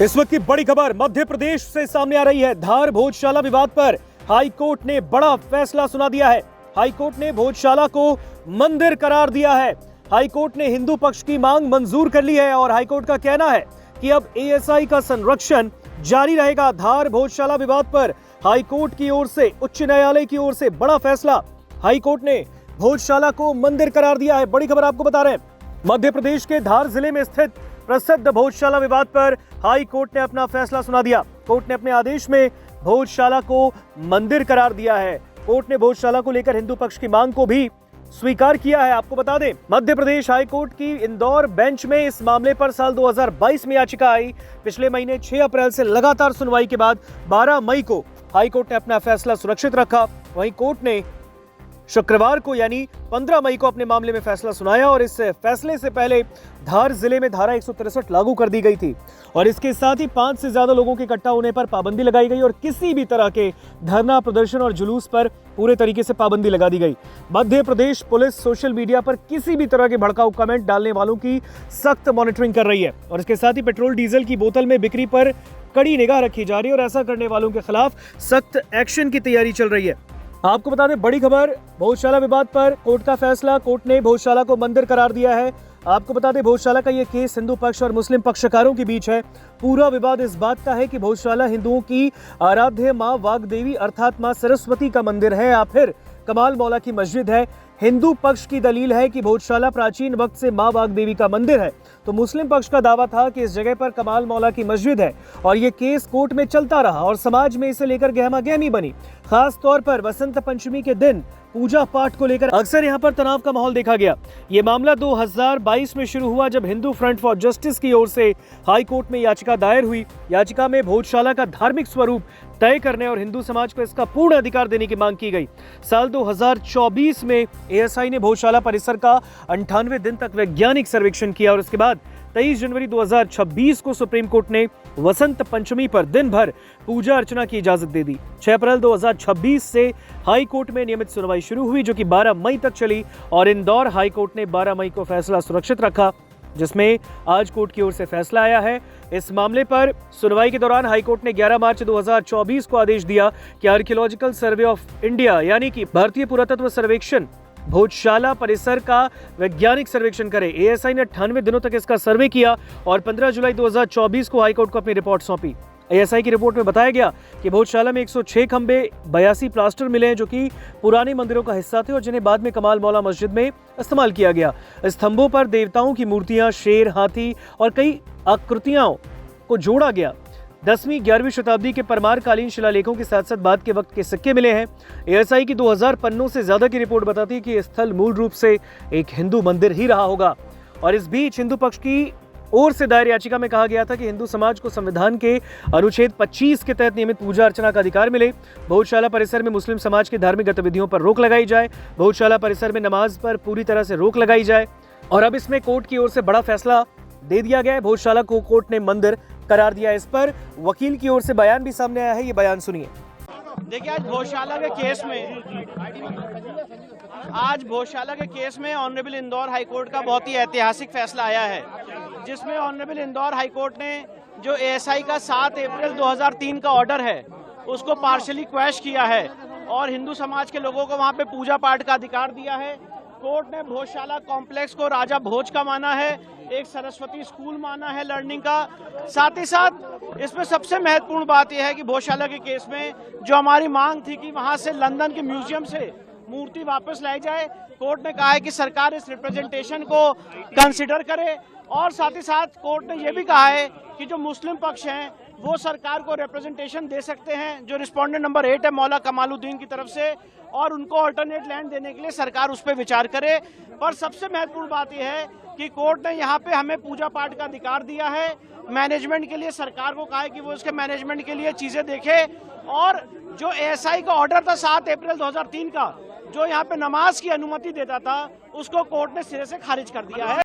इस वक्त की बड़ी खबर मध्य प्रदेश से सामने आ रही है। धार भोजशाला विवाद पर हाई कोर्ट ने बड़ा फैसला सुना दिया है। हाई कोर्ट ने भोजशाला को मंदिर करार दिया है। हाई कोर्ट ने हिंदू पक्ष की मांग मंजूर कर ली है और हाई कोर्ट का कहना है कि अब एएसआई का संरक्षण जारी रहेगा। धार भोजशाला विवाद पर हाई कोर्ट की ओर से, उच्च न्यायालय की ओर से बड़ा फैसला। हाई कोर्ट ने भोजशाला को मंदिर करार दिया है। बड़ी खबर आपको बता रहे हैं, मध्य प्रदेश के धार जिले में स्थित प्रसिद्ध भोजशाला विवाद पर हाई कोर्ट ने अपना फैसला सुना दिया। कोर्ट ने अपने आदेश में भोजशाला को मंदिर करार दिया है। कोर्ट ने भोजशाला को लेकर हिंदू पक्ष की मांग को भी स्वीकार किया है। आपको बता दें, मध्य प्रदेश हाई कोर्ट की इंदौर बेंच में इस मामले पर साल 2022 में याचिका आई। पिछले महीने 6 अप्रैल से लगातार सुनवाई के बाद 12 मई को हाई कोर्ट ने अपना फैसला सुरक्षित रखा। वहीं कोर्ट ने शुक्रवार को यानी 15 मई को अपने मामले में फैसला सुनाया और इस फैसले से पहले धार जिले में धारा 163 लागू कर दी गई थी और इसके साथ ही 5 से ज्यादा लोगों के इकट्ठा होने पर पाबंदी लगाई गई और किसी भी तरह के धरना, प्रदर्शन और जुलूस पर पूरे तरीके से पाबंदी लगा दी गई। Madhya Pradesh police social media पर किसी भी तरह के भड़काऊ कमेंट डालने वालों की सख्त मॉनिटरिंग कर रही है और इसके साथ ही पेट्रोल डीजल की बोतल में बिक्री पर कड़ी निगाह रखी जा रही है और ऐसा करने वालों के खिलाफ सख्त एक्शन की तैयारी चल रही है। आपको बता दें, बड़ी खबर भोजशाला विवाद पर कोर्ट का फैसला। कोर्ट ने भोजशाला को मंदिर करार दिया है। आपको बता दें, भोजशाला का ये केस हिंदू पक्ष और मुस्लिम पक्षकारों के बीच है। पूरा विवाद इस बात का है कि भोजशाला हिंदुओं की आराध्य मां वाग्देवी अर्थात मां सरस्वती का मंदिर है या फिर कमाल मौला की मस्जिद है। हिंदू पक्ष की दलील है कि भोजशाला प्राचीन वक्त से मां वाग्देवी का मंदिर है, तो मुस्लिम पक्ष का दावा था कि इस जगह पर कमाल मौला की मस्जिद है और ये केस कोर्ट में चलता रहा और समाज में इसे लेकर गहमागहमी बनी। खास तौर पर वसंत पंचमी के दिन पूजा पाठ को लेकर अक्सर यहाँ पर तनाव का माहौल देखा गया। ये मामला 2022 में शुरू हुआ जब हिंदू फ्रंट फॉर जस्टिस की ओर से हाई कोर्ट में याचिका दायर हुई। याचिका में भोजशाला का धार्मिक स्वरूप तय करने और हिंदू समाज को इसका पूर्ण अधिकार देने की मांग की गई। साल 2024 में एएसआई ने भोजशाला परिसर का 98 दिन तक वैज्ञानिक सर्वेक्षण किया और इसके बाद 23 जनवरी 2026 को सुप्रीम कोर्ट ने वसंत पंचमी पर दिन भर पूजा अर्चना की इजाजत दे दी। 6 अप्रैल 2026 से हाई कोर्ट में नियमित सुनवाई शुरू हुई जो कि 12 मई तक चली और इंदौर हाई कोर्ट ने 12 मई को फैसला सुरक्षित रखा, जिसमें आज कोर्ट की ओर से फैसला आया है। इस मामले पर सुनवाई के दौरान हाई कोर्ट ने 11 मार्च 2024 को आदेश दिया कि आर्कियोलॉजिकल सर्वे ऑफ इंडिया यानी कि भारतीय पुरातत्व सर्वेक्षण भोजशाला परिसर का वैज्ञानिक सर्वेक्षण करे। एएसआई ने 98 दिनों तक इसका सर्वे किया और 15 जुलाई 2024 को हाईकोर्ट को अपनी रिपोर्ट सौंपी। एएसआई की रिपोर्ट में बताया गया कि भोजशाला में 106 खंबे, 82 प्लास्टर मिले हैं जो कि पुराने मंदिरों का हिस्सा थे और जिन्हें बाद में कमाल मौला मस्जिद में इस्तेमाल किया गया। स्तंभों पर देवताओं की मूर्तियां, शेर, हाथी और कई आकृतियों को जोड़ा गया। 10वीं 11वीं शताब्दी के परमार कालीन शिलालेखों के साथ साथ बाद के वक्त के सिक्के मिले हैं। एएसआई की 2000 पन्नों से ज्यादा की रिपोर्ट बताती है कि यह स्थल मूल रूप से एक हिंदू मंदिर ही रहा होगा। और इस बीच हिंदू पक्ष की ओर से दायर याचिका में कहा गया था कि हिंदू समाज को संविधान के अनुच्छेद 25 के तहत नियमित पूजा अर्चना का अधिकार मिले। भोजशाला परिसर में मुस्लिम समाज की धार्मिक गतिविधियों पर रोक लगाई जाए। भोजशाला परिसर में नमाज पर पूरी तरह से रोक लगाई जाए और अब इसमें कोर्ट की ओर से बड़ा फैसला दे दिया गया है। भोजशाला को कोर्ट ने मंदिर करार दिया। इस पर वकील की ओर से बयान भी सामने आया है, ये बयान सुनिए। देखिए, आज भोजशाला के केस में ऑनरेबल इंदौर हाई कोर्ट का बहुत ही ऐतिहासिक फैसला आया है, जिसमें ऑनरेबल इंदौर हाई कोर्ट ने जो एएसआई का 7 अप्रैल 2003 का ऑर्डर है उसको पार्शली क्वैश किया है और हिंदू समाज के लोगों को वहां पे पूजा पाठ का अधिकार दिया है। कोर्ट ने भोजशाला कॉम्प्लेक्स को राजा भोज का माना है, एक सरस्वती स्कूल माना है लर्निंग का। साथ ही साथ इसमें सबसे महत्वपूर्ण बात यह है कि भोजशाला के केस में जो हमारी मांग थी कि वहां से लंदन के म्यूजियम से मूर्ति वापस लाई जाए, कोर्ट ने कहा है कि सरकार इस रिप्रेजेंटेशन को कंसिडर करे और साथ ही साथ कोर्ट ने यह भी कहा है कि जो मुस्लिम पक्ष हैं वो सरकार को रिप्रेजेंटेशन दे सकते हैं, जो रिस्पोंडेंट नंबर 8 है मौला कमालुद्दीन की तरफ से, और उनको अल्टरनेट लैंड देने के लिए सरकार उस पर विचार करे। पर सबसे महत्वपूर्ण बात यह है कि कोर्ट ने यहाँ पे हमें पूजा पाठ का अधिकार दिया है। मैनेजमेंट के लिए सरकार को कहा है कि वो इसके मैनेजमेंट के लिए चीजें देखे और जो एएसआई का ऑर्डर था 7 अप्रैल 2003 का, जो यहाँ पे नमाज की अनुमति देता था, उसको कोर्ट ने सिरे से खारिज कर दिया है।